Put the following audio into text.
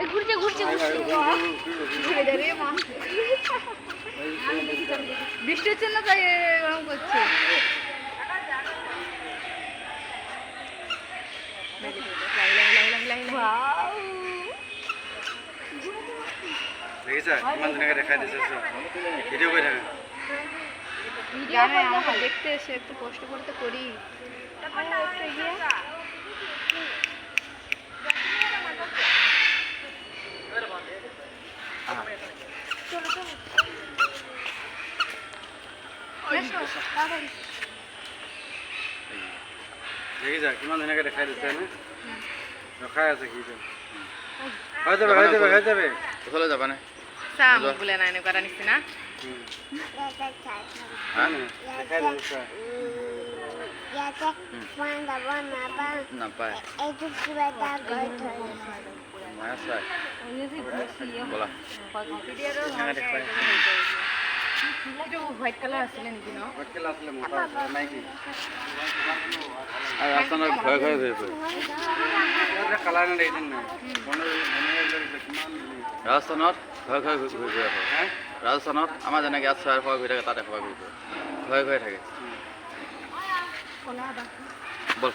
ঘুরছে ঘুরছে ঘুরে যাবে মা বৃষ্টি হচ্ছে না তাই এরকম করছে দেখতে এসে একটু কষ্ট করতে করি কিমান ধুনীয়াকে দেখাই দিছে নে ৰখাই আছে কি হৈ যাবে হৈ যাবে হৈ যাবে ওচৰলৈ যাবা নে চা মোক বোলে নাই এনেকুৱা এটা নিচিনা নাপায় হোৱাইট কালাৰ আছিলে নেকি ন ৰাস্তাত ঘৰে ঘৰে ঘূৰি ফুৰে ৰাজস্থানত ঘৰে ঘৰে ঘূৰি ফুৰে ৰাজস্থানত আমাৰ যেনেকৈ ইয়াত চৰাই ঘৰে ঘূৰি থাকে তাত এশবাৰ ঘূৰি ফুৰে ঘৰে ঘৰে থাকে বল